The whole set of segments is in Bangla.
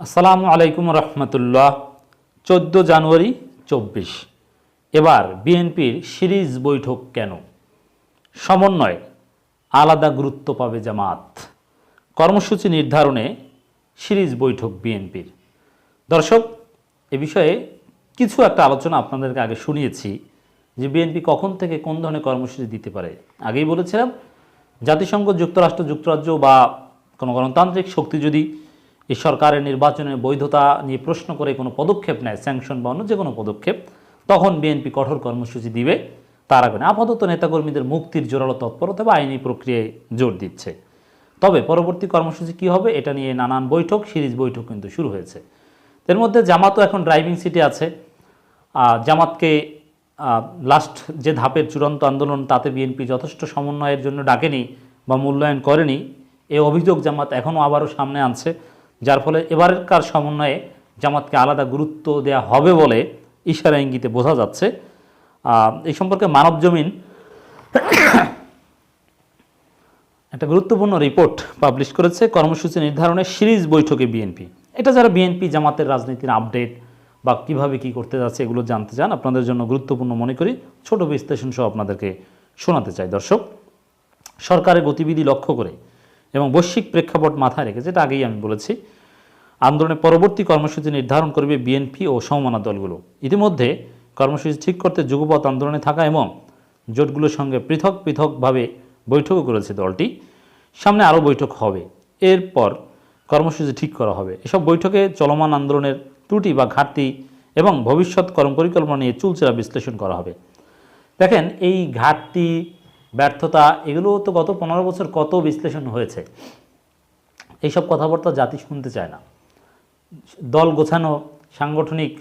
আসসালামু আলাইকুম রহমতুল্লাহ। 14 জানুয়ারি 24। এবার বিএনপির সিরিজ বৈঠক কেন? সমন্বয় আলাদা গুরুত্ব পাবে জামাত। কর্মসূচি নির্ধারণে সিরিজ বৈঠক বিএনপির। দর্শক, এ বিষয়ে কিছু একটা আলোচনা আপনাদেরকে আগে শুনিয়েছি যে বিএনপি কখন থেকে কোন ধরনের কর্মসূচি দিতে পারে। আগেই বলেছিলাম, জাতিসংঘ, যুক্তরাষ্ট্র, যুক্তরাজ্য বা কোনো গণতান্ত্রিক শক্তি যদি এই সরকারের নির্বাচনের বৈধতা নিয়ে প্রশ্ন করে কোনো পদক্ষেপ নেয়, স্যাংশন বা অন্য যে কোনো পদক্ষেপ, তখন বিএনপি কঠোর কর্মসূচি দিবে। তার আগে আপাতত নেতাকর্মীদের মুক্তির জোরালো তৎপরতা বা আইনি প্রক্রিয়ায় জোর দিচ্ছে। তবে পরবর্তী কর্মসূচি কী হবে এটা নিয়ে নানান বৈঠক, সিরিজ বৈঠক কিন্তু শুরু হয়েছে। এর মধ্যে জামাতও এখন ড্রাইভিং সিটে আছে। জামাতকে লাস্ট যে ধাপের চূড়ান্ত আন্দোলন, তাতে বিএনপি যথেষ্ট সমন্বয়ের জন্য ডাকেনি বা মূল্যায়ন করেনি, এই অভিযোগ জামাত এখনও আবারও সামনে আনছে। যার ফলে এবারেরকার সমন্বয়ে জামাতকে আলাদা গুরুত্ব দেওয়া হবে বলে ইশারা ইঙ্গিতে বোঝা যাচ্ছে। এই সম্পর্কে মানবজমিন একটা গুরুত্বপূর্ণ রিপোর্ট পাবলিশ করেছে, কর্মসূচি নির্ধারণে সিরিজ বৈঠকে বিএনপি। এটা যারা বিএনপি জামাতের রাজনীতির আপডেট বা কীভাবে কী করতে যাচ্ছে এগুলো জানতে চান, আপনাদের জন্য গুরুত্বপূর্ণ মনে করি ছোট বিশ্লেষণ সহ আপনাদেরকে শোনাতে চাই। দর্শক, সরকারের গতিবিধি লক্ষ্য করে এবং বৈশ্বিক প্রেক্ষাপট মাথায় রেখে, যেটা আগেই আমি বলেছি, আন্দোলনের পরবর্তী কর্মসূচি নির্ধারণ করবে বিএনপি ও সমমনা দলগুলো। ইতিমধ্যে কর্মসূচি ঠিক করতে যুগপৎ আন্দোলনে থাকা এবং জোটগুলোর সঙ্গে পৃথক পৃথকভাবে বৈঠকও করেছে দলটি। সামনে আরও বৈঠক হবে, এরপর কর্মসূচি ঠিক করা হবে। এসব বৈঠকে চলমান আন্দোলনের ত্রুটি বা ঘাটতি এবং ভবিষ্যৎ কর্মপরিকল্পনা নিয়ে চুলচেরা বিশ্লেষণ করা হবে। দেখেন, এই ঘাটতি, ব্যর্থতা, এগুলো তো গত 15 বছর কত বিশ্লেষণ হয়েছে। এইসব কথাবার্তা জাতি শুনতে চায় না। দল গোছানো,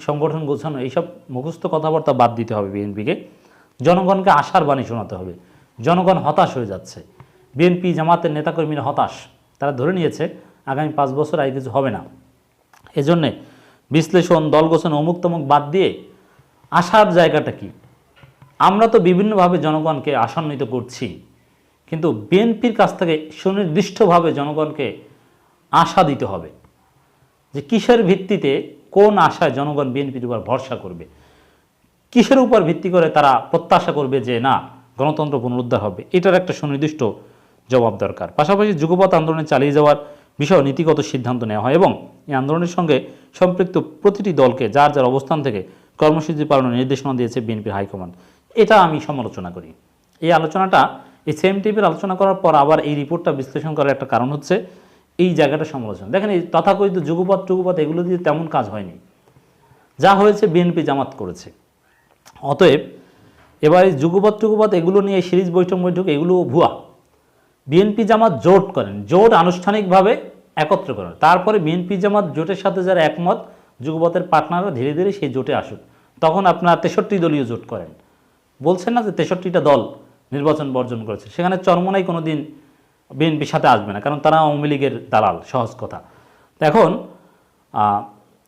সংগঠন গোছানো, এইসব মুখস্থ কথাবার্তা বাদ দিতে হবে বিএনপিকে। জনগণকে আশার বাণী শোনাতে হবে। জনগণ হতাশ হয়ে যাচ্ছে, বিএনপি জামাতের নেতাকর্মীরা হতাশ। তারা ধরে নিয়েছে আগামী 5 বছর আর কিছু হবে না। এজন্যে বিশ্লেষণ, দল গোছানো, অমুক তমুক বাদ দিয়ে আশার জায়গাটা কি? আমরা তো বিভিন্নভাবে জনগণকে আশান্বিত করছি, কিন্তু বিএনপির কাছ থেকে সুনির্দিষ্টভাবে জনগণকে আশা দিতে হবে যে কিসের ভিত্তিতে, কোন আশায় জনগণ বিএনপির উপর ভরসা করবে, কিসের উপর ভিত্তি করে তারা প্রত্যাশা করবে যে না, গণতন্ত্র পুনরুদ্ধার হবে। এটার একটা সুনির্দিষ্ট জবাব দরকার। পাশাপাশি যুগপৎ আন্দোলনে চালিয়ে যাওয়ার বিষয়ে নীতিগত সিদ্ধান্ত নেওয়া হয় এবং এই আন্দোলনের সঙ্গে সম্পৃক্ত প্রতিটি দলকে যার যার অবস্থান থেকে কর্মসূচি পালনের নির্দেশনা দিয়েছে বিএনপির হাইকমান্ড। এটা আমি সমালোচনা করি। এই আলোচনাটা, এই সেম টিভির আলোচনা করার পর আবার এই রিপোর্টটা বিশ্লেষণ করার একটা কারণ হচ্ছে এই জায়গাটা সমালোচনা। দেখেন, এই তথাকথিত যুগপৎ এগুলো দিয়ে তেমন কাজ হয়নি। যা হয়েছে বিএনপি জামাত করেছে। অতএব এবার এই যুগপৎ এগুলো নিয়ে সিরিজ বৈঠক এগুলো ভুয়া। বিএনপি জামাত জোট করেন, জোট আনুষ্ঠানিকভাবে একত্র করেন, তারপরে বিএনপি জামাত জোটের সাথে যারা একমত, যুগপথের পার্টনাররা ধীরে ধীরে সেই জোটে আসুক। তখন আপনারা 63 দলীয় জোট করেন। বলছেন না যে 63টা দল নির্বাচন বর্জন করেছে, সেখানে চরমোনাই কোনো দিন বিএনপির সাথে আসবে না, কারণ তারা আওয়ামী লীগের দালাল, সহজ কথা। এখন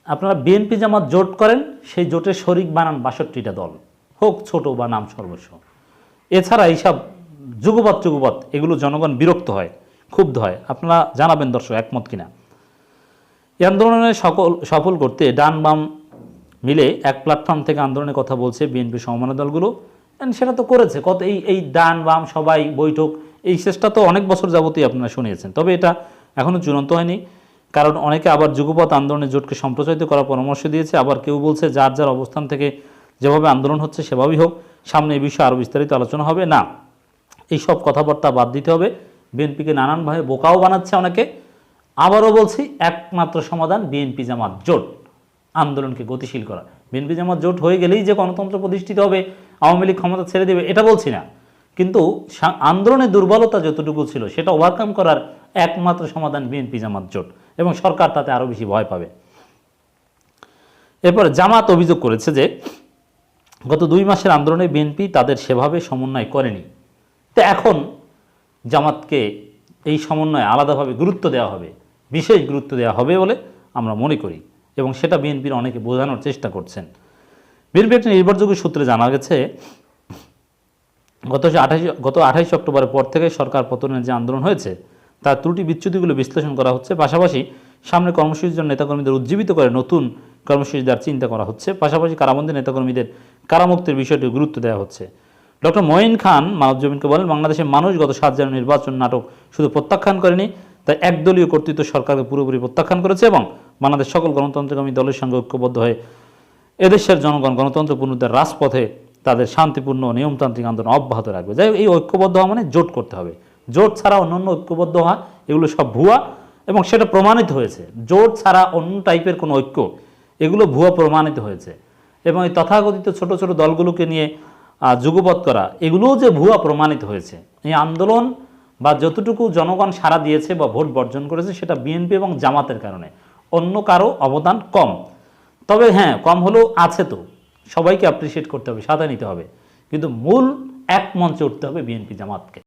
আপনারা বিএনপি জামাত জোট করেন, সেই জোটের শরিক বানান 62টা দল, হোক ছোট বা নাম সর্বস্ব। এছাড়া এইসব যুগপৎ এগুলো জনগণ বিরক্ত হয়, ক্ষুব্ধ হয়। আপনারা জানাবেন দর্শক, একমত কিনা। এই আন্দোলনে সফল করতে ডান বাম মিলে এক প্ল্যাটফর্ম থেকে আন্দোলনের কথা বলছে বিএনপি সমমনা দলগুলো। সেটা তো করেছে কত, এই ডান বাম সবাই বৈঠক, এই চেষ্টা তো অনেক বছর যাবতীয় আপনারা শুনিয়েছেন। তবে এটা এখনও চূড়ান্ত হয়নি, কারণ অনেকে আবার যুগপৎ আন্দোলনের জোটকে সম্প্রসারিত করার পরামর্শ দিয়েছে। আবার কেউ বলছে যার যার অবস্থান থেকে যেভাবে আন্দোলন হচ্ছে সেভাবেই হোক, সামনে এই বিষয়ে আরও বিস্তারিত আলোচনা হবে। না, এই সব কথাবার্তা বাদ দিতে হবে। বিএনপিকে নানানভাবে বোকাও বানাচ্ছে অনেকে। আবারও বলছি, একমাত্র সমাধান বিএনপি জামাত জোট, আন্দোলনকে গতিশীল করা। বিএনপি জামাত জোট হয়ে গেলেই যে গণতন্ত্র প্রতিষ্ঠিত হবে, আওয়ামী লীগ ক্ষমতা ছেড়ে দেবে, এটা বলছি না, কিন্তু আন্দোলনের দুর্বলতা যতটুকু ছিল সেটা ওভারকাম করার একমাত্র সমাধান বিএনপি জামাত জোট, এবং সরকার তাতে আরও বেশি ভয় পাবে। এরপর জামাত অভিযোগ করেছে যে গত 2 মাসের আন্দোলনে বিএনপি তাদের সেভাবে সমন্বয় করেনি। তো এখন জামাতকে এই সমন্বয়ে আলাদাভাবে গুরুত্ব দেওয়া হবে, বিশেষ গুরুত্ব দেওয়া হবে বলে আমরা মনে করি, এবং সেটা বিএনপির অনেকে বোঝানোর চেষ্টা করছেন। বিএনপি একটি নির্ভরযোগ্য সূত্রে জানা গেছে, গত 28 অক্টোবরের পর থেকে সরকার পতনের যে আন্দোলন হয়েছে তার ত্রুটি বিচ্যুতিগুলো বিশ্লেষণ করা হচ্ছে। পাশাপাশি সামনে কর্মসূচির জন্য নেতাকর্মীদের উজ্জীবিত করে নতুন কর্মসূচি দেওয়ার চিন্তা করা হচ্ছে। পাশাপাশি কারাবন্দী নেতাকর্মীদের কারামুক্তির বিষয়টি গুরুত্ব দেওয়া হচ্ছে। ডক্টর মঈন খান মানবজমিনকে বলেন, বাংলাদেশের মানুষ গত 7 জানুয়ারি নির্বাচন নাটক শুধু প্রত্যাখ্যান করেনি, তাই একদলীয় কর্তৃত্ব সরকারকে পুরোপুরি প্রত্যাখ্যান করেছে এবং বাংলাদেশ সকল গণতন্ত্রকামী দলের সঙ্গে ঐক্যবদ্ধ হয়ে এদেশের জনগণ গণতন্ত্র পুনরুদ্ধার রাজপথে তাদের শান্তিপূর্ণ নিয়মতান্ত্রিক আন্দোলন অব্যাহত রাখবে। যাই হোক, এই ঐক্যবদ্ধ হওয়া মানে জোট করতে হবে। জোট ছাড়া অন্যান্য ঐক্যবদ্ধ হওয়া এগুলো সব ভুয়া এবং সেটা প্রমাণিত হয়েছে। জোট ছাড়া অন্য টাইপের কোনো ঐক্য এগুলো ভুয়া প্রমাণিত হয়েছে এবং এই তথাকথিত ছোট ছোট দলগুলোকে নিয়ে যুগপৎ করা এগুলোও যে ভুয়া প্রমাণিত হয়েছে। এই আন্দোলন বা যতটুকু জনগণ সাড়া দিয়েছে বা ভোট বর্জন করেছে সেটা বিএনপি এবং জামাতের কারণে, অন্য কারো অবদান কম। তবে হ্যাঁ, কম হলেও আছে, তো সবাইকে অ্যাপ্রিসিয়েট করতে হবে, সাথে নিতে হবে, কিন্তু মূল এক মঞ্চে উঠতে হবে বিএনপি জামাতকে।